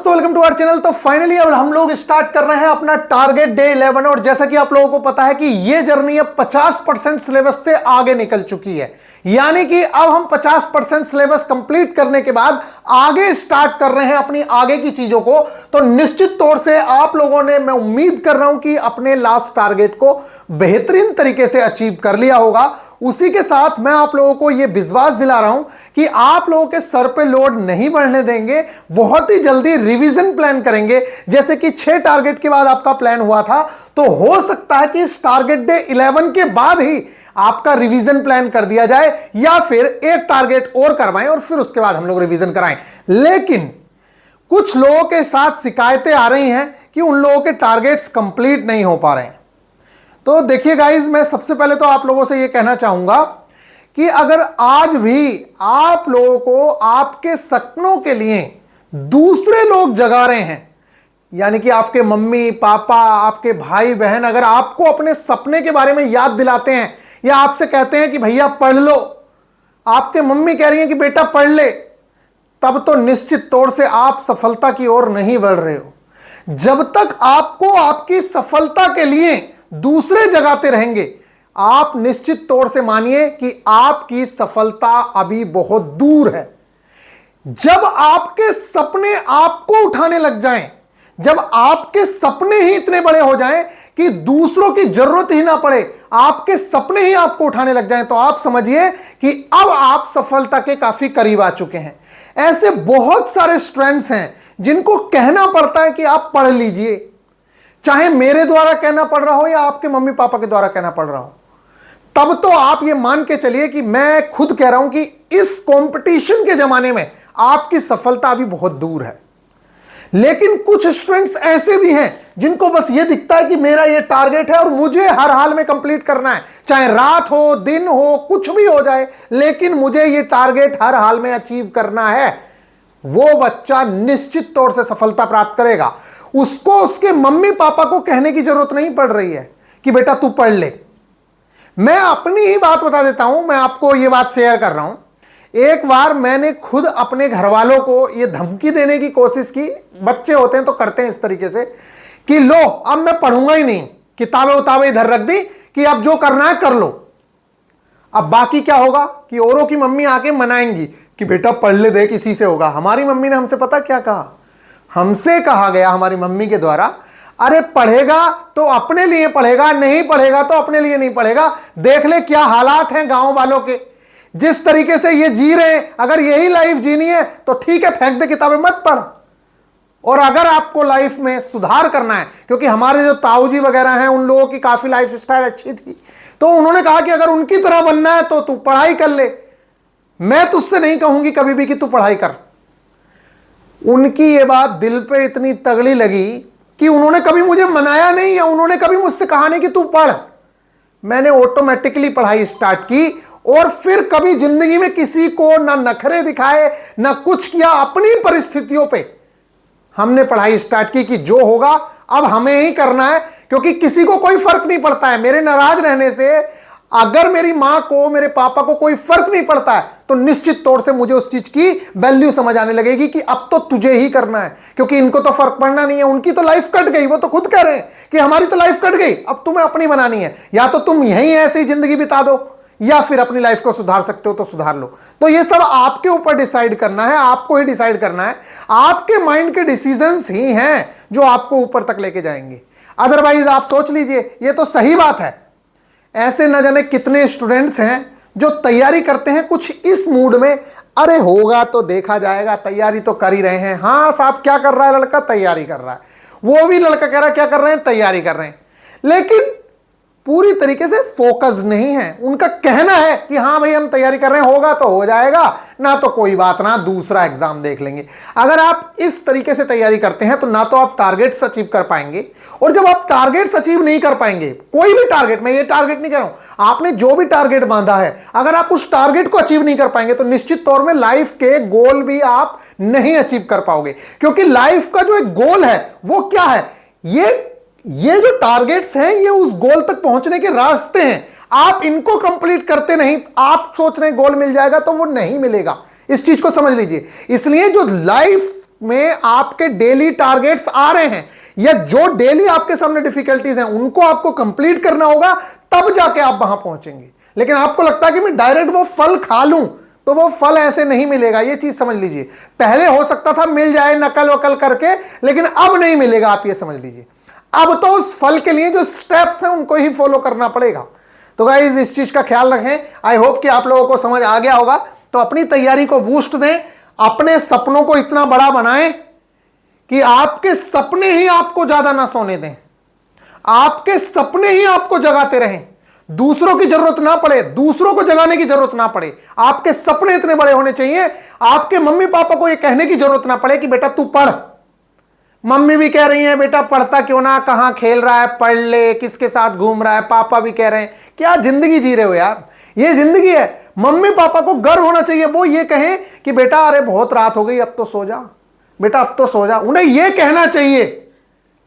दोस्तों welcome to our channel. तो finally अब हम लोग स्टार्ट कर रहे हैं अपना टारगेट डे 11 और जैसा कि आप लोगों को पता है कि ये जर्नी अब 50% सिलेबस से आगे निकल चुकी है। यानी कि अब हम 50% सिलेबस कंप्लीट करने के बाद आगे स्टार्ट कर रहे हैं अपनी आगे की चीजों को। तो निश्चित तौर से आप लोगों ने, मैं उम्मीद कर रहा हूं कि अपने लास्ट टारगेट को बेहतरीन तरीके से अचीव कर लिया होगा। उसी के साथ मैं आप लोगों को यह विश्वास दिला रहा हूं कि आप लोगों के सर पे लोड नहीं बढ़ने देंगे। बहुत ही जल्दी रिवीजन प्लान करेंगे। जैसे कि 6 टारगेट के बाद आपका प्लान हुआ था, तो हो सकता है कि इस टारगेट डे 11 के बाद ही आपका रिवीजन प्लान कर दिया जाए, या फिर एक टारगेट और करवाएं और फिर उसके बाद हम लोग रिवीजन कराएं। लेकिन कुछ लोगों के साथ शिकायतें आ रही हैं कि उन लोगों के टारगेट्स कंप्लीट नहीं हो पा रहे हैं। तो देखिए गाइज, मैं सबसे पहले तो आप लोगों से यह कहना चाहूंगा कि अगर आज भी आप लोगों को आपके सपनों के लिए दूसरे लोग जगा रहे हैं, यानी कि आपके मम्मी पापा, आपके भाई बहन, अगर आपको अपने सपने के बारे में याद दिलाते हैं या आपसे कहते हैं कि भैया पढ़ लो, आपके मम्मी कह रही हैं कि बेटा पढ़ ले, तब तो निश्चित तौर से आप सफलता की ओर नहीं बढ़ रहे हो। जब तक आपको आपकी सफलता के लिए दूसरे जगाते रहेंगे, आप निश्चित तौर से मानिए कि आपकी सफलता अभी बहुत दूर है। जब आपके सपने आपको उठाने लग जाएं, जब आपके सपने ही इतने बड़े हो जाएं कि दूसरों की जरूरत ही ना पड़े, आपके सपने ही आपको उठाने लग जाएं, तो आप समझिए कि अब आप सफलता के काफी करीब आ चुके हैं। ऐसे बहुत सारे स्टूडेंट्स हैं जिनको कहना पड़ता है कि आप पढ़ लीजिए, चाहे मेरे द्वारा कहना पड़ रहा हो या आपके मम्मी पापा के द्वारा कहना पड़ रहा हो। तब तो आप ये मान के चलिए कि मैं खुद कह रहा हूं कि इस कंपटीशन के जमाने में आपकी सफलता अभी बहुत दूर है। लेकिन कुछ स्टूडेंट्स ऐसे भी हैं जिनको बस ये दिखता है कि मेरा ये टारगेट है और मुझे हर हाल में कंप्लीट करना है, चाहे रात हो दिन हो कुछ भी हो जाए, लेकिन मुझे ये टारगेट हर हाल में अचीव करना है। वो बच्चा निश्चित तौर से सफलता प्राप्त करेगा। उसको उसके मम्मी पापा को कहने की जरूरत नहीं पड़ रही है कि बेटा तू पढ़ ले। मैं अपनी ही बात बता देता हूं, मैं आपको यह बात शेयर कर रहा हूं। एक बार मैंने खुद अपने घर वालों को यह धमकी देने की कोशिश की। बच्चे होते हैं तो करते हैं इस तरीके से कि लो अब मैं पढ़ूंगा ही नहीं, किताबें उताबें इधर रख दी कि अब जो करना है कर लो। अब बाकी क्या होगा कि औरों की मम्मी आके मनाएंगी कि बेटा पढ़ ले, देख इसी से होगा। हमारी मम्मी ने हमसे पता क्या कहा? हमसे कहा गया हमारी मम्मी के द्वारा, अरे पढ़ेगा तो अपने लिए पढ़ेगा, नहीं पढ़ेगा तो अपने लिए नहीं पढ़ेगा। देख ले क्या हालात हैं गांव वालों के, जिस तरीके से ये जी रहे हैं। अगर यही लाइफ जीनी है तो ठीक है, फेंक दे किताबें, मत पढ़। और अगर आपको लाइफ में सुधार करना है, क्योंकि हमारे जो ताऊजी वगैरह हैं उन लोगों की काफी लाइफ स्टाइल अच्छी थी, तो उन्होंने कहा कि अगर उनकी तरह बनना है तो तू पढ़ाई कर ले। मैं तुझसे नहीं कहूंगी कभी भी कि तू पढ़ाई कर। उनकी ये बात दिल पे इतनी तगड़ी लगी कि उन्होंने कभी मुझे मनाया नहीं, या उन्होंने कभी मुझसे कहा नहीं कि तू पढ़। मैंने ऑटोमेटिकली पढ़ाई स्टार्ट की और फिर कभी जिंदगी में किसी को ना नखरे दिखाए ना कुछ किया। अपनी परिस्थितियों पे हमने पढ़ाई स्टार्ट की कि जो होगा अब हमें ही करना है, क्योंकि किसी को कोई फर्क नहीं पड़ता है। मेरे नाराज रहने से अगर मेरी मां को, मेरे पापा को कोई फर्क नहीं पड़ता है, तो निश्चित तौर से मुझे उस चीज की वैल्यू समझ आने लगेगी कि अब तो तुझे ही करना है, क्योंकि इनको तो फर्क पड़ना नहीं है। उनकी तो लाइफ कट गई, वो तो खुद कह रहे हैं कि हमारी तो लाइफ कट गई, अब तुम्हें अपनी बनानी है। या तो तुम यहीं ऐसे ही जिंदगी बिता दो, या फिर अपनी लाइफ को सुधार सकते हो तो सुधार लो। तो ये सब आपके ऊपर डिसाइड करना है, आपको ही डिसाइड करना है। आपके माइंड के डिसीजंस ही हैं जो आपको ऊपर तक लेके जाएंगे। अदरवाइज आप सोच लीजिए, ये तो सही बात है, ऐसे न जाने कितने स्टूडेंट्स हैं जो तैयारी करते हैं कुछ इस मूड में, अरे होगा तो देखा जाएगा, तैयारी तो कर ही रहे हैं। हाँ साहब, क्या कर रहा है लड़का? तैयारी कर रहा है। वो भी लड़का कह रहा है क्या कर रहे हैं? तैयारी कर रहे हैं। लेकिन पूरी तरीके से फोकस नहीं है। उनका कहना है कि हाँ भाई हम तैयारी कर रहे हैं, होगा तो हो जाएगा, ना तो कोई बात ना, दूसरा एग्जाम देख लेंगे। अगर आप इस तरीके से तैयारी करते हैं तो ना तो आप टारगेट्स अचीव कर पाएंगे, और जब आप टारगेट्स अचीव नहीं कर पाएंगे, कोई भी टारगेट, मैं ये टारगेट नहीं कह रहा हूं, आपने जो भी टारगेट बांधा है, अगर आप उस टारगेट को अचीव नहीं कर पाएंगे तो निश्चित तौर में लाइफ के गोल भी आप नहीं अचीव कर पाओगे। क्योंकि लाइफ का जो एक गोल है वो क्या है? ये जो टारगेट्स हैं ये उस गोल तक पहुंचने के रास्ते हैं। आप इनको कंप्लीट करते नहीं, आप सोच रहे हैं गोल मिल जाएगा, तो वो नहीं मिलेगा। इस चीज को समझ लीजिए। इसलिए जो लाइफ में आपके डेली टारगेट्स आ रहे हैं या जो डेली आपके सामने डिफिकल्टीज हैं उनको आपको कंप्लीट करना होगा, तब जाके आप वहां पहुंचेंगे। लेकिन आपको लगता है कि मैं डायरेक्ट वो फल खा लूं, तो वो फल ऐसे नहीं मिलेगा, ये चीज समझ लीजिए। पहले हो सकता था मिल जाए नकल वकल करके, लेकिन अब नहीं मिलेगा, आप ये समझ लीजिए। अब तो उस फल के लिए जो स्टेप्स हैं उनको ही फॉलो करना पड़ेगा। तो गाइस इस चीज का ख्याल रखें। आई होप कि आप लोगों को समझ आ गया होगा। तो अपनी तैयारी को बूस्ट दें, अपने सपनों को इतना बड़ा बनाएं कि आपके सपने ही आपको ज्यादा ना सोने दें, आपके सपने ही आपको जगाते रहें, दूसरों की जरूरत ना पड़े, दूसरों को जगाने की जरूरत ना पड़े। आपके सपने इतने बड़े होने चाहिए, आपके मम्मी पापा को यह कहने की जरूरत ना पड़े कि बेटा तू पढ़। मम्मी भी कह रही है बेटा पढ़ता क्यों ना, कहां खेल रहा है, पढ़ ले, किसके साथ घूम रहा है। पापा भी कह रहे हैं, क्या जिंदगी जी रहे हो यार, ये जिंदगी है। मम्मी पापा को गर्व होना चाहिए, वो ये कहें कि बेटा अरे बहुत रात हो गई, अब तो सो जा बेटा, अब तो सो जा, उन्हें यह कहना चाहिए।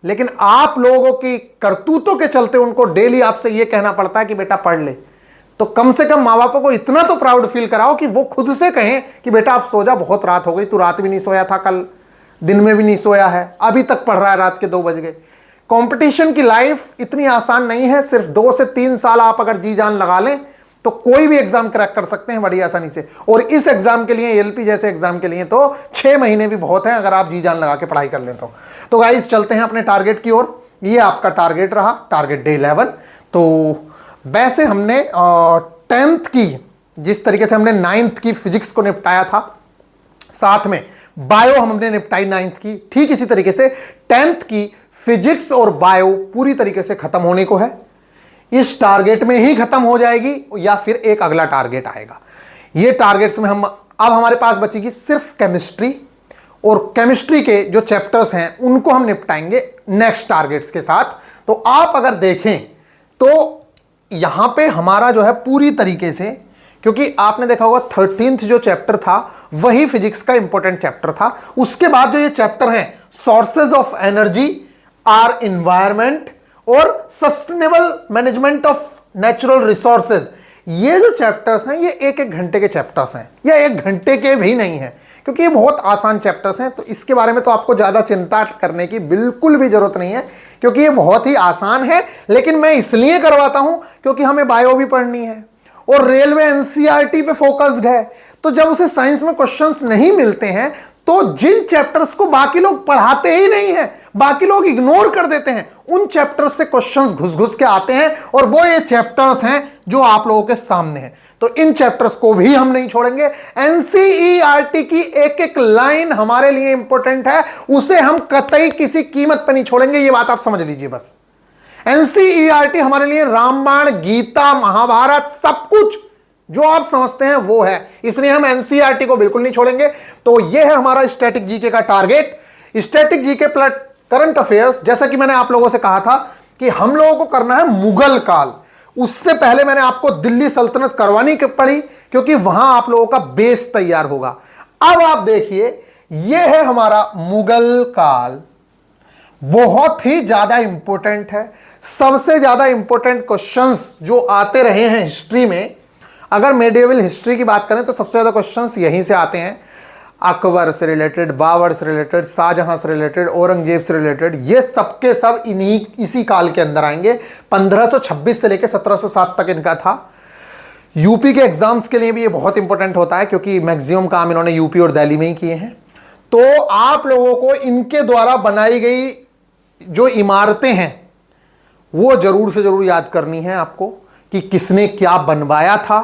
लेकिन आप लोगों की करतूतों के चलते उनको डेली आपसे यह कहना पड़ता है कि बेटा पढ़ ले। तो कम से कम माँ बापों को इतना तो प्राउड फील कराओ कि वो खुद से कहें कि बेटा आप सो जा, बहुत रात हो गई, तू रात भी नहीं सोया था, कल दिन में भी नहीं सोया है, अभी तक पढ़ रहा है, रात के 2 बज गए। कंपटीशन की लाइफ इतनी आसान नहीं है। सिर्फ 2 से 3 साल आप अगर जी जान लगा लें तो कोई भी एग्जाम क्रैक कर सकते हैं बड़ी आसानी से। और इस एग्जाम के लिए, एलपी जैसे एग्जाम के लिए तो 6 महीने भी बहुत हैं अगर आप जी जान लगा के पढ़ाई कर लें तो गाइस चलते हैं अपने टारगेट की ओर। ये आपका टारगेट रहा, टारगेट डे 11। तो वैसे हमने 10th की, जिस तरीके से हमने 9th की फिजिक्स को निपटाया था, साथ में बायो हमने निपटाई 9th की, ठीक इसी तरीके से 10th की फिजिक्स और बायो पूरी तरीके से खत्म होने को है। इस टारगेट में ही खत्म हो जाएगी या फिर एक अगला टारगेट आएगा। ये टारगेट्स में हम अब हमारे पास बचेगी सिर्फ केमिस्ट्री, और केमिस्ट्री के जो चैप्टर्स हैं उनको हम निपटाएंगे नेक्स्ट टारगेट्स के साथ। तो आप अगर देखें तो यहां पे हमारा जो है पूरी तरीके से, क्योंकि आपने देखा होगा 13th जो चैप्टर था वही फिजिक्स का इंपॉर्टेंट चैप्टर था। उसके बाद जो ये चैप्टर हैं sources of energy, our environment और sustainable management of natural resources, ये जो चैप्टर्स हैं ये 1-1 घंटे के चैप्टर्स हैं, या 1 घंटे के भी नहीं है, क्योंकि ये बहुत आसान चैप्टर्स हैं। तो इसके बारे में तो आपको ज्यादा चिंता करने की बिल्कुल भी जरूरत नहीं है, क्योंकि ये बहुत ही आसान है। लेकिन मैं इसलिए करवाता हूं क्योंकि हमें बायो भी पढ़नी है और रेलवे एनसीईआरटी पे फोकस्ड है। तो जब उसे साइंस में क्वेश्चंस नहीं मिलते हैं तो जिन चैप्टर्स को बाकी लोग पढ़ाते ही नहीं है, बाकी लोग इग्नोर कर देते हैं, उन चैप्टर्स से क्वेश्चंस घुस घुस के आते हैं, और वो ये चैप्टर्स हैं जो आप लोगों के सामने हैं। तो इन चैप्टर्स को भी हम नहीं छोड़ेंगे। एनसीईआरटी की एक-एक लाइन हमारे लिए इंपॉर्टेंट है, उसे हम कतई किसी कीमत पर नहीं छोड़ेंगे, ये बात आप समझ लीजिए बस। एनसीईआरटी हमारे लिए रामायण, गीता, महाभारत, सब कुछ जो आप समझते हैं वो है, इसलिए हम एनसीईआरटी को बिल्कुल नहीं छोड़ेंगे। तो यह है हमारा स्टैटिक जीके का target. Static GK plus current affairs, जैसा कि मैंने आप लोगों से कहा था कि हम लोगों को करना है मुगल काल। उससे पहले मैंने आपको दिल्ली सल्तनत करवानी पड़ी, क्योंकि वहां आप लोगों का बेस तैयार होगा। अब आप देखिए, यह है हमारा मुगल काल, बहुत ही ज्यादा इंपॉर्टेंट है। सबसे ज्यादा इंपॉर्टेंट क्वेश्चंस जो आते रहे हैं हिस्ट्री में, अगर मेडिएवल हिस्ट्री की बात करें तो सबसे ज्यादा क्वेश्चंस यहीं से आते हैं। अकबर से रिलेटेड, बाबर से रिलेटेड, शाहजहां से रिलेटेड, औरंगजेब से रिलेटेड, ये सबके सब इसी काल के अंदर आएंगे। 1526 से लेकर 1707 तक इनका था। यूपी के एग्जाम्स के लिए भी ये बहुत इंपॉर्टेंट होता है, क्योंकि मैक्सिमम काम इन्होंने यूपी और दिल्ली में ही किए हैं। तो आप लोगों को इनके द्वारा बनाई गई जो इमारतें हैं वो जरूर से जरूर याद करनी है आपको, कि किसने क्या बनवाया था,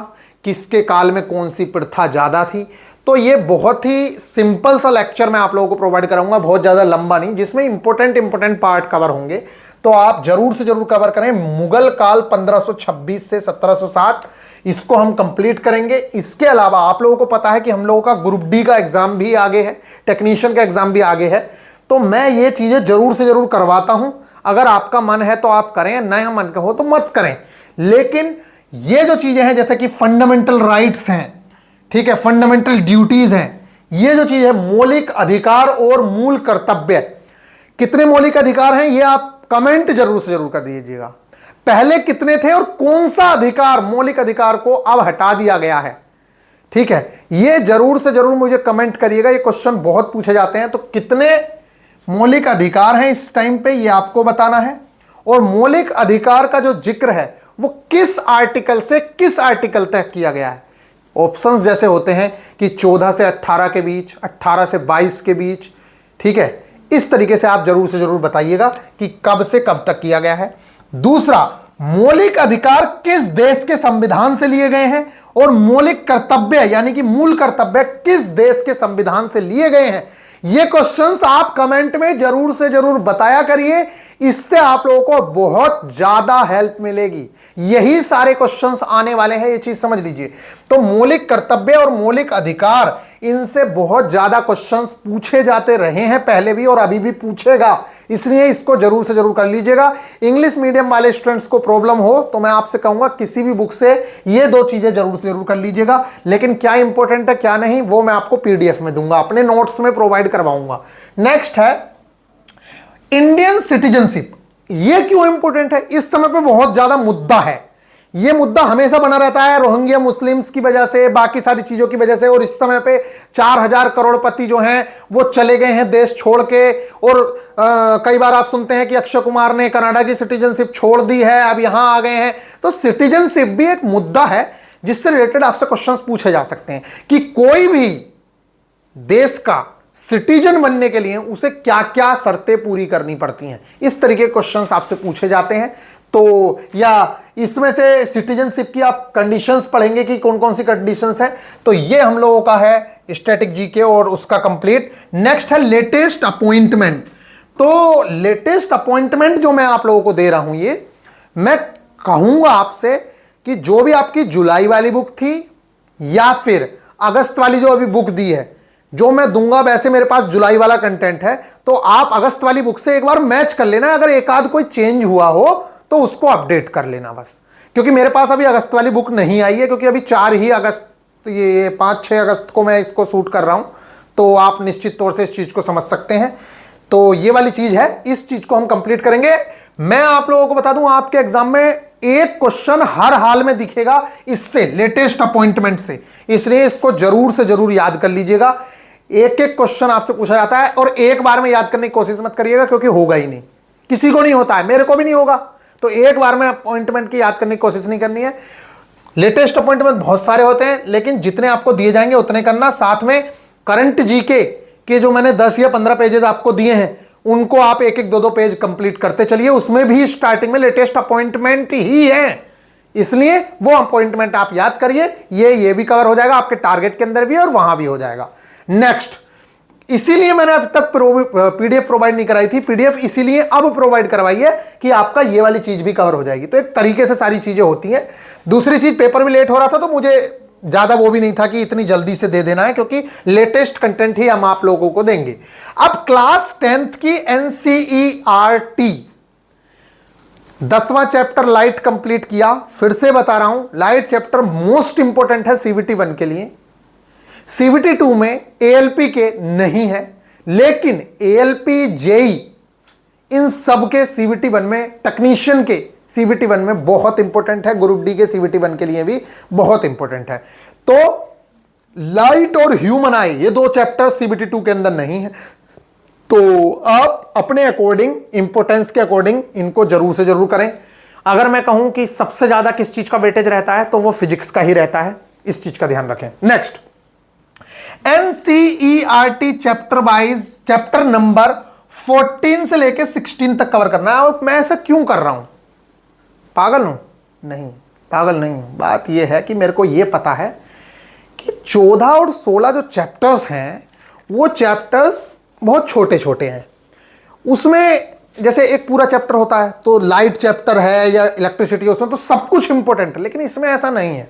किसके काल में कौन सी प्रथा ज्यादा थी। तो ये बहुत ही सिंपल सा लेक्चर मैं आप लोगों को प्रोवाइड कराऊंगा, बहुत ज्यादा लंबा नहीं, जिसमें इंपॉर्टेंट पार्ट कवर होंगे। तो आप जरूर से जरूर कवर करें। मुगल काल 1526 से 1707, इसको हम कंप्लीट करेंगे। इसके अलावा आप लोगों को पता है कि हम लोगों का ग्रुप डी का एग्जाम भी आगे है, टेक्नीशियन का एग्जाम भी आगे है। तो मैं ये चीजें जरूर से जरूर करवाता हूं। अगर आपका मन है तो आप करें, नया मन का हो तो मत करें। लेकिन ये जो चीजें हैं, जैसे कि फंडामेंटल राइट्स हैं, ठीक है, फंडामेंटल ड्यूटीज हैं, ये जो चीज है मौलिक अधिकार और मूल कर्तव्य, कितने मौलिक अधिकार हैं ये आप कमेंट जरूर से जरूर कर दीजिएगा। पहले कितने थे और कौन सा अधिकार, मौलिक अधिकार को अब हटा दिया गया है, ठीक है, ये जरूर से जरूर मुझे कमेंट करिएगा, ये क्वेश्चन बहुत पूछे जाते हैं। तो कितने मौलिक अधिकार हैं इस टाइम पे, ये आपको बताना है। और मौलिक अधिकार का जो जिक्र है वो किस आर्टिकल से किस आर्टिकल तक किया गया है। ऑप्शंस जैसे होते हैं कि 14 से 18 के बीच, 18 से 22 के बीच, ठीक है, इस तरीके से आप जरूर से जरूर बताइएगा कि कब से कब तक किया गया है। दूसरा, मौलिक अधिकार किस देश के संविधान से लिए गए हैं, और मौलिक कर्तव्य यानी कि मूल कर्तव्य किस देश के संविधान से लिए गए हैं। ये क्वेश्चंस आप कमेंट में जरूर से जरूर बताया करिए, इससे आप लोगों को बहुत ज्यादा हेल्प मिलेगी। यही सारे क्वेश्चंस आने वाले हैं, ये चीज समझ लीजिए। तो मौलिक कर्तव्य और मौलिक अधिकार, इनसे बहुत ज्यादा क्वेश्चंस पूछे जाते रहे हैं पहले भी और अभी भी पूछेगा, इसलिए इसको जरूर से जरूर कर लीजिएगा। इंग्लिश मीडियम वाले स्टूडेंट्स को प्रॉब्लम हो तो मैं आपसे कहूंगा किसी भी बुक से ये दो चीजें जरूर से जरूर कर लीजिएगा, लेकिन क्या इंपॉर्टेंट है क्या नहीं वो मैं आपको पीडीएफ में दूंगा, अपने नोट्स में प्रोवाइड करवाऊंगा। नेक्स्ट है इंडियन सिटीजनशिप। ये क्यों इंपॉर्टेंट है, इस समय पे बहुत ज्यादा मुद्दा है। ये मुद्दा हमेशा बना रहता है रोहिंग्या मुस्लिम्स की वजह से, बाकी सारी चीजों की वजह से, और इस समय पे 4000 करोड़पति जो हैं वो चले गए हैं देश छोड़ के। और कई बार आप सुनते हैं कि अक्षय कुमार ने कनाडा की सिटीजनशिप छोड़ दी है, अब यहां आ गए हैं। तो सिटीजनशिप भी एक मुद्दा है जिससे रिलेटेड आपसे क्वेश्चंस पूछे जा सकते हैं कि कोई भी देश का सिटीजन बनने के लिए उसे क्या क्या शर्तें पूरी करनी पड़ती हैं, इस तरीके के क्वेश्चंस आपसे पूछे जाते हैं। तो या इसमें से सिटीजनशिप की आप कंडीशंस पढ़ेंगे कि कौन कौन सी कंडीशंस है। तो ये हम लोगों का है स्टैटिक जीके और उसका कंप्लीट। नेक्स्ट है लेटेस्ट अपॉइंटमेंट। तो लेटेस्ट अपॉइंटमेंट जो मैं आप लोगों को दे रहा हूं, ये मैं कहूंगा आपसे कि जो भी आपकी जुलाई वाली बुक थी या फिर अगस्त वाली जो अभी बुक दी है, जो मैं दूंगा, वैसे मेरे पास जुलाई वाला कंटेंट है, तो आप अगस्त वाली बुक से एक बार मैच कर लेना। अगर एक आध कोई चेंज हुआ हो तो उसको अपडेट कर लेना बस, क्योंकि मेरे पास अभी अगस्त वाली बुक नहीं आई है, क्योंकि अभी 4 ही अगस्त, ये 5-6 अगस्त को मैं इसको शूट कर रहा हूं। तो आप निश्चित तौर से इस चीज को समझ सकते हैं। तो ये वाली चीज है, इस चीज को हम कंप्लीट करेंगे। मैं आप लोगों को बता दूं, आपके एग्जाम में एक क्वेश्चन हर हाल में दिखेगा इससे, लेटेस्ट अपॉइंटमेंट से, इसलिए इसको जरूर से जरूर याद कर लीजिएगा। एक एक क्वेश्चन आपसे पूछा जाता है और एक बार में याद करने की कोशिश मत करिएगा, क्योंकि होगा ही नहीं, किसी को नहीं होता है, मेरे को भी नहीं होगा। तो एक बार में अपॉइंटमेंट की याद करने की कोशिश नहीं करनी है। लेटेस्ट अपॉइंटमेंट बहुत सारे होते हैं, लेकिन जितने आपको दिए जाएंगे उतने करना। साथ में करंट जीके के जो मैंने 10 या 15 पेजेस आपको दिए हैं, उनको आप एक एक 2-2 पेज कंप्लीट करते चलिए। उसमें भी स्टार्टिंग में लेटेस्ट अपॉइंटमेंट ही है, इसलिए वो अपॉइंटमेंट आप याद करिए। ये भी कवर हो जाएगा आपके टारगेट के अंदर भी और वहां भी हो जाएगा। नेक्स्ट, इसीलिए मैंने अब तक पीडीएफ प्रोवाइड नहीं कराई थी, पीडीएफ इसीलिए अब प्रोवाइड करवाई है कि आपका ये वाली चीज भी कवर हो जाएगी। तो एक तरीके से सारी चीजें होती हैं। दूसरी चीज, पेपर भी लेट हो रहा था तो मुझे ज्यादा वो भी नहीं था कि इतनी जल्दी से दे देना है, क्योंकि लेटेस्ट कंटेंट ही हम आप लोगों को देंगे। अब क्लास 10th की एनसीईआरटी 10वां चैप्टर लाइट कंप्लीट किया। फिर से बता रहा हूं, लाइट चैप्टर मोस्ट इंपोर्टेंट है सीबीटी 1 के लिए। सीबीटी 2 में एएलपी के नहीं है, लेकिन एएलपी जेई इन सब के सीबीटी 1 में, टेक्नीशियन के सीबीटी 1 में बहुत इंपॉर्टेंट है, ग्रुप डी के सीबीटी 1 के लिए भी बहुत इंपॉर्टेंट है। तो लाइट और ह्यूमन आई, ये 2 चैप्टर सीबीटी 2 के अंदर नहीं है। तो आप अपने अकॉर्डिंग, इंपोर्टेंस के अकॉर्डिंग इनको जरूर से जरूर करें। अगर मैं कहूं कि सबसे ज्यादा किस चीज का वेटेज रहता है, तो वो फिजिक्स का ही रहता है, इस चीज का ध्यान रखें। Next, NCERT chapter wise, chapter number 14 से लेकर 16 तक कवर करना है। मैं ऐसा क्यों कर रहा हूं, पागल हूं? नहीं, पागल नहीं हूं। बात यह है कि मेरे को यह पता है कि 14 और 16 जो चैप्टर्स हैं, वो चैप्टर्स बहुत छोटे छोटे हैं। उसमें जैसे एक पूरा चैप्टर होता है, तो लाइट चैप्टर है या इलेक्ट्रिसिटी, उसमें तो सब कुछ इंपॉर्टेंट है, लेकिन इसमें ऐसा नहीं है।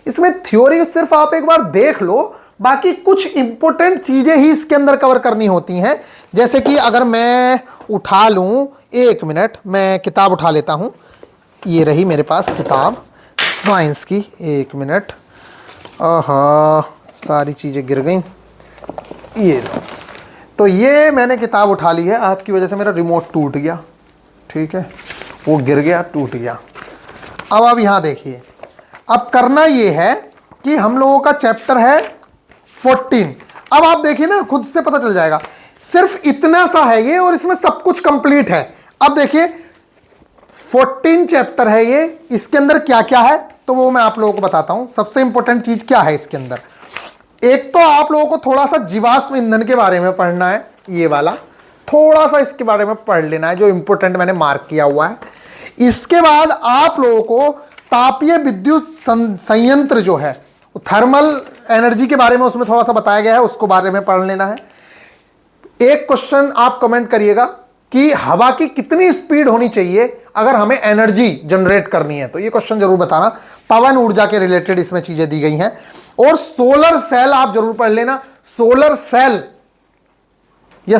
इसमें थ्योरी सिर्फ आप एक बार देख लो, बाकी कुछ इंपॉर्टेंट चीजें ही इसके अंदर कवर करनी होती हैं। जैसे कि अगर मैं उठा लूं, 1 मिनट, मैं किताब उठा लेता हूं, ये रही मेरे पास किताब साइंस की। 1 मिनट, आहा सारी चीजें गिर गई। ये तो ये मैंने किताब उठा ली है, आपकी वजह से मेरा रिमोट टूट गया, ठीक है, वो गिर गया, टूट गया। अब आप यहां देखिए, अब करना ये है कि हम लोगों का चैप्टर है 14। अब आप देखिए ना, खुद से पता चल जाएगा, सिर्फ इतना सा है ये और इसमें सब कुछ कंप्लीट है। अब देखिए 14 चैप्टर है ये, इसके अंदर क्या क्या है तो वो मैं आप लोगों को बताता हूं। सबसे इंपॉर्टेंट चीज क्या है इसके अंदर, एक तो आप लोगों को थोड़ा सा जीवाश्म ईंधन के बारे में पढ़ना है, ये वाला थोड़ा सा इसके बारे में पढ़ लेना है, जो इंपॉर्टेंट मैंने मार्क किया हुआ है। इसके बाद आप लोगों को तापीय विद्युत संयंत्र जो है, थर्मल एनर्जी के बारे में उसमें थोड़ा सा बताया गया है, उसको बारे में पढ़ लेना है। एक क्वेश्चन आप कमेंट करिएगा कि हवा की कितनी स्पीड होनी चाहिए अगर हमें एनर्जी जनरेट करनी है, तो ये क्वेश्चन जरूर बताना। पवन ऊर्जा के रिलेटेड इसमें चीजें दी गई हैं। और सोलर सेल आप जरूर पढ़ लेना। सोलर सेल या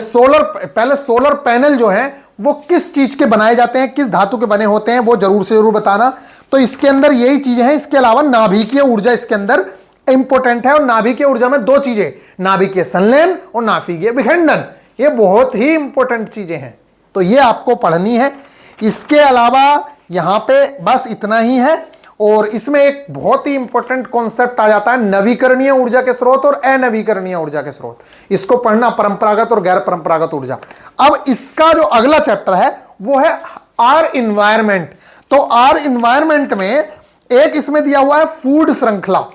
पहले सोलर पैनल जो है वो किस चीज के बनाए जाते हैं, किस धातु के बने होते हैं, वो जरूर से जरूर बताना। तो इसके अंदर यही चीजें हैं। इसके अलावा नाभिकीय ऊर्जा इसके अंदर इंपॉर्टेंट है, और नाभिकीय ऊर्जा में दो चीजें, नाभिकीय संलयन और नाभिकीय विखंडन, ये बहुत ही इंपॉर्टेंट चीजें हैं, तो ये आपको पढ़नी है। इसके अलावा यहां पे बस इतना ही है। और इसमें एक बहुत ही इंपॉर्टेंट कॉन्सेप्ट आ जाता है, नवीकरणीय ऊर्जा के स्रोत और अनवीकरणीय ऊर्जा के स्रोत। इसको पढ़ना, परंपरागत और गैर परंपरागत ऊर्जा। अब इसका जो अगला चैप्टर है वो है आर इन्वायरमेंट। तो आर इन्वायरमेंट में एक इसमें दिया हुआ है फूड श्रृंखला,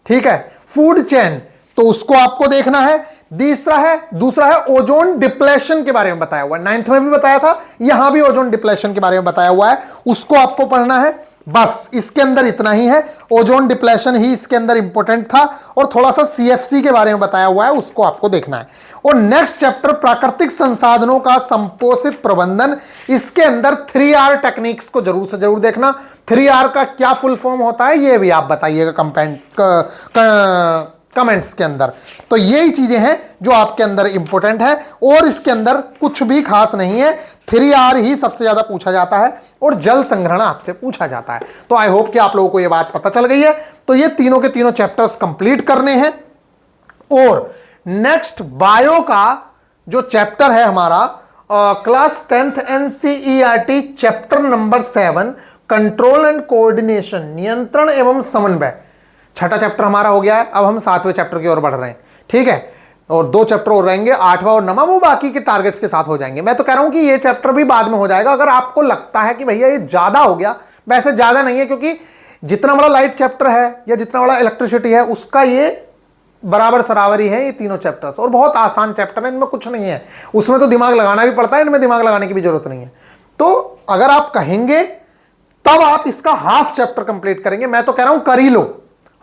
ठीक है, फूड चेन, तो उसको आपको देखना है। दूसरा है ओजोन डिप्लेशन के बारे में बताया हुआ है, 9th में भी बताया था, यहां भी ओजोन डिप्लेशन के बारे में बताया हुआ है, उसको आपको पढ़ना है। बस इसके अंदर इतना ही है, ओजोन डिप्लेशन ही इसके अंदर इंपॉर्टेंट था, और थोड़ा सा सीएफसी के बारे में बताया हुआ है, उसको आपको देखना है। और नेक्स्ट चैप्टर प्राकृतिक संसाधनों का संपोषित प्रबंधन, इसके अंदर 3R टेक्निक्स को जरूर से जरूर देखना। 3R का क्या फुल फॉर्म होता है ये भी आप बताइएगा कमेंट्स के अंदर। तो यही चीजें हैं जो आपके अंदर इंपॉर्टेंट है, और इसके अंदर कुछ भी खास नहीं है। 3R ही सबसे ज्यादा पूछा जाता है, और जल संग्रहण आपसे पूछा जाता है। तो आई होप कि आप लोगों को यह बात पता चल गई है। तो ये तीनों के तीनों चैप्टर्स कंप्लीट करने हैं। और नेक्स्ट बायो का जो चैप्टर है हमारा, class 10th NCERT chapter number 7, control and coordination, नियंत्रण एवं समन्वय, छठा चैप्टर हमारा हो गया है। अब हम 7वें चैप्टर की ओर बढ़ रहे हैं, ठीक है, और 2 चैप्टर और रहेंगे, 8वां और 9वां, वो बाकी के टारगेट्स के साथ हो जाएंगे। मैं तो कह रहा हूं कि ये चैप्टर भी बाद में हो जाएगा। अगर आपको लगता है कि भैया ये ज्यादा हो गया, वैसे ज्यादा नहीं है, क्योंकि जितना बड़ा लाइट चैप्टर है या जितना बड़ा इलेक्ट्रिसिटी है, उसका ये बराबर सरावरी है, ये तीनों चैप्टर्स, और बहुत आसान चैप्टर है, इनमें कुछ नहीं है। उसमें तो दिमाग लगाना भी पड़ता है, इनमें दिमाग लगाने की भी जरूरत नहीं है। तो अगर आप कहेंगे तब आप इसका हाफ चैप्टर कंप्लीट करेंगे। मैं तो कह रहा हूं कर ही लो,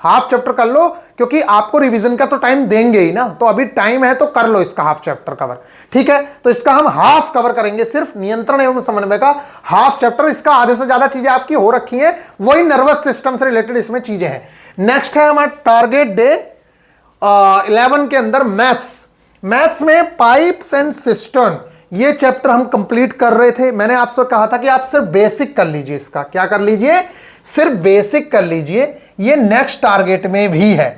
हाफ चैप्टर कर लो, क्योंकि आपको रिवीजन का तो टाइम देंगे ही ना, तो अभी टाइम है तो कर लो इसका हाफ चैप्टर कवर, ठीक है। तो इसका हम हाफ कवर करेंगे, सिर्फ नियंत्रण एवं समन्वय का हाफ चैप्टर। इसका आधे से ज्यादा चीजें आपकी हो रखी हैं, वही नर्वस सिस्टम से रिलेटेड इसमें चीजें हैं। नेक्स्ट है हमारा टारगेट डे 11 के अंदर मैथ्स में पाइप्स एंड सिस्टर्न, ये चैप्टर हम कंप्लीट कर रहे थे। मैंने आपसे कहा था कि आप सिर्फ बेसिक कर लीजिए, इसका क्या कर लीजिए, सिर्फ बेसिक कर लीजिए। ये नेक्स्ट टारगेट में भी है,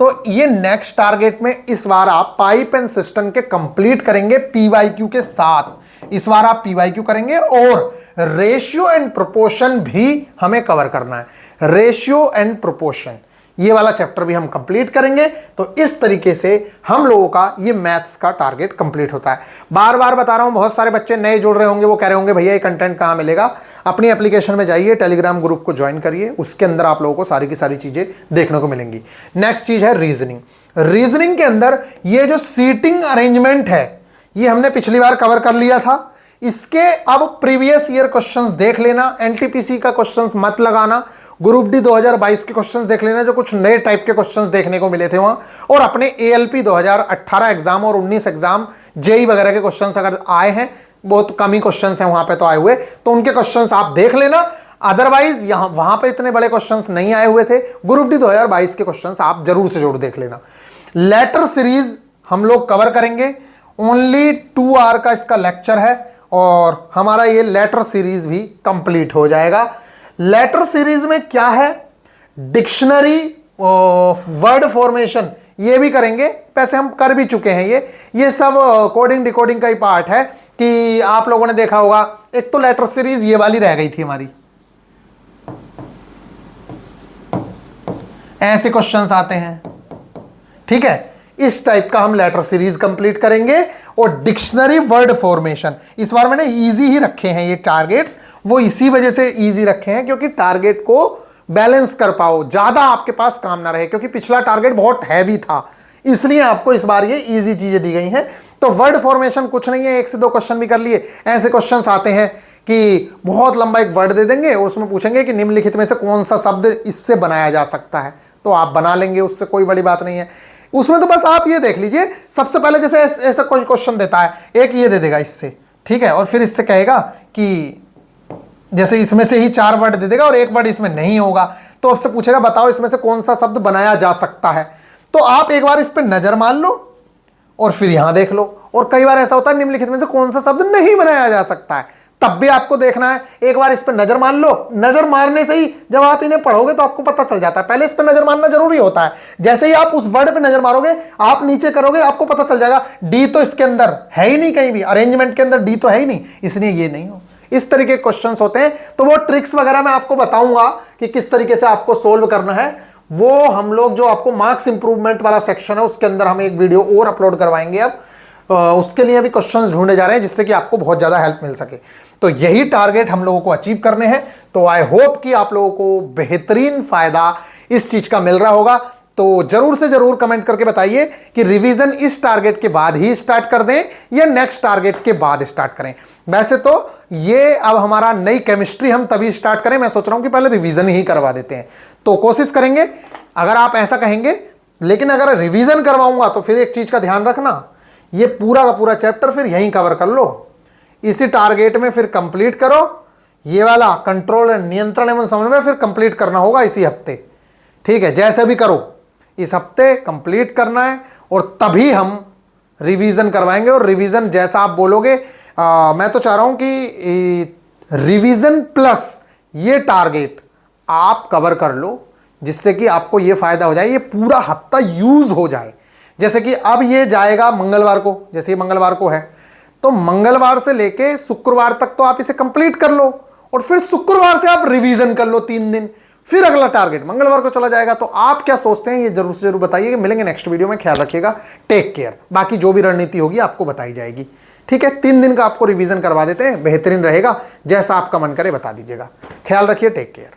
तो ये नेक्स्ट टारगेट में इस बार आप पाइप एंड सिस्टम के कंप्लीट करेंगे पीवाईक्यू के साथ। इस बार आप पीवाईक्यू करेंगे, और रेशियो एंड प्रोपोर्शन भी हमें कवर करना है। रेशियो एंड प्रोपोर्शन ये वाला चैप्टर भी हम कंप्लीट करेंगे। तो इस तरीके से हम लोगों का ये मैथ्स का टारगेट कंप्लीट होता है। बार बार बता रहा हूं, बहुत सारे बच्चे नए जुड़ रहे होंगे, वो कह रहे होंगे भैया ये कंटेंट कहां मिलेगा। अपनी एप्लीकेशन में जाइए, टेलीग्राम ग्रुप को ज्वाइन करिए, उसके अंदर आप लोगों को सारी की सारी चीजें देखने को मिलेंगी। नेक्स्ट चीज है रीजनिंग। रीजनिंग के अंदर ये जो सीटिंग अरेंजमेंट है, ये हमने पिछली बार कवर कर लिया था। इसके अब प्रीवियस ईयर क्वेश्चंस देख लेना, एनटीपीसी का क्वेश्चंस मत लगाना, ग्रुप डी 2022 के क्वेश्चंस देख लेना, जो कुछ नए टाइप के क्वेश्चंस देखने को मिले थे वहां, और अपने एएलपी 2018 एग्जाम और 19 एग्जाम जेई वगैरह के क्वेश्चंस अगर आए हैं, बहुत कम ही क्वेश्चंस हैं वहां पे तो आए हुए, तो उनके क्वेश्चंस आप देख लेना। अदरवाइज यहां वहां पे इतने बड़े क्वेश्चंस नहीं आए हुए थे। ग्रुप डी 2022 के क्वेश्चंस आप जरूर से जरूर देख लेना। लेटर सीरीज हम लोग कवर करेंगे, ओनली 2 आवर का इसका लेक्चर है, और हमारा ये लेटर सीरीज भी कंप्लीट हो जाएगा। लेटर सीरीज में क्या है, डिक्शनरी, वर्ड फॉर्मेशन, ये भी करेंगे। वैसे हम कर भी चुके हैं, ये सब कोडिंग डिकोडिंग का ही पार्ट है। कि आप लोगों ने देखा होगा, एक तो लेटर सीरीज ये वाली रह गई थी हमारी, ऐसे क्वेश्चंस आते हैं। ठीक है, इस टाइप का हम लेटर सीरीज कंप्लीट करेंगे। और डिक्शनरी वर्ड फॉर्मेशन इस बार मैंने इजी ही रखे हैं ये टारगेट्स, वो इसी वजह से इजी रखे हैं क्योंकि टारगेट को बैलेंस कर पाओ, ज्यादा आपके पास काम ना रहे, क्योंकि पिछला टारगेट बहुत हैवी था, इसलिए आपको इस बार ये इजी चीजें दी गई हैं। तो वर्ड फॉर्मेशन कुछ नहीं है, 1 से 2 क्वेश्चन भी कर लिए। ऐसे क्वेश्चंस आते हैं कि बहुत लंबा एक वर्ड दे देंगे और उसमें पूछेंगे कि निम्नलिखित में से कौन सा शब्द इससे बनाया जा सकता है, तो आप बना लेंगे, उससे कोई बड़ी बात नहीं है। उसमें तो बस आप ये देख लीजिए, सबसे पहले जैसे ऐसा कोई क्वेश्चन देता है, एक ये दे देगा इससे, ठीक है, और फिर इससे कहेगा कि जैसे इसमें से ही 4 वर्ड दे देगा और एक वर्ड इसमें नहीं होगा, तो आपसे पूछेगा बताओ इसमें से कौन सा शब्द बनाया जा सकता है। तो आप एक बार इस पर नजर मान लो और फिर यहां देख लो। और कई बार ऐसा होता है निम्नलिखित में से कौन सा शब्द नहीं बनाया जा सकता है, तब भी आपको देखना है, एक बार इस पर नजर मान लो। नजर मारने से ही जब आप इन्हें पढ़ोगे तो आपको पता चल जाता है, पहले इस पर नजर मारना जरूरी होता है। जैसे ही आप उस वर्ड पे नजर मारोगे, आप नीचे करोगे, आपको पता चल जाएगा डी तो इसके अंदर है ही नहीं, कहीं भी अरेंजमेंट के अंदर डी तो है ही नहीं, इसलिए ये नहीं हो। इस तरीके के क्वेश्चंस होते हैं। तो वो ट्रिक्स वगैरह मैं आपको बताऊंगा कि किस तरीके से आपको सोल्व करना है, वो हम लोग जो आपको मार्क्स इंप्रूवमेंट वाला सेक्शन है उसके अंदर हम एक वीडियो और अपलोड करवाएंगे। अब उसके लिए अभी क्वेश्चंस ढूंढे जा रहे हैं जिससे कि आपको बहुत ज्यादा हेल्प मिल सके। तो यही टारगेट हम लोगों को अचीव करने हैं। तो आई होप कि आप लोगों को बेहतरीन फायदा इस चीज का मिल रहा होगा। तो जरूर से जरूर कमेंट करके बताइए कि रिवीजन इस टारगेट के बाद ही स्टार्ट कर दें या नेक्स्ट टारगेट के बाद स्टार्ट करें। वैसे तो ये अब हमारा नई केमिस्ट्री हम तभी स्टार्ट करें, मैं सोच रहा हूं कि पहले रिवीजन ही करवा देते हैं। तो कोशिश करेंगे अगर आप ऐसा कहेंगे, लेकिन अगर रिवीजन करवाऊंगा तो फिर एक चीज का ध्यान रखना, ये पूरा का पूरा चैप्टर फिर यहीं कवर कर लो, इसी टारगेट में फिर कंप्लीट करो। ये वाला कंट्रोल नियंत्रण एवं समन्वय फिर कंप्लीट करना होगा इसी हफ्ते, ठीक है, जैसे भी करो इस हफ्ते कंप्लीट करना है और तभी हम रिवीजन करवाएंगे। और रिवीजन जैसा आप बोलोगे, मैं तो चाह रहा हूं कि रिवीजन प्लस ये टारगेट आप कवर कर लो, जिससे कि आपको ये फायदा हो जाए, ये पूरा हफ्ता यूज हो जाए। जैसे कि अब ये जाएगा मंगलवार को, जैसे ये मंगलवार को है, तो मंगलवार से लेके शुक्रवार तक तो आप इसे कंप्लीट कर लो और फिर शुक्रवार से आप रिवीजन कर लो 3 दिन, फिर अगला टारगेट मंगलवार को चला जाएगा। तो आप क्या सोचते हैं ये जरूर से जरूर बताइए। मिलेंगे नेक्स्ट वीडियो में, ख्याल रखिएगा, टेक केयर। बाकी जो भी रणनीति होगी आपको बताई जाएगी, ठीक है। 3 दिन का आपको रिवीजन करवा देते हैं, बेहतरीन रहेगा, जैसा आपका मन करे बता दीजिएगा। ख्याल रखिए, टेक केयर।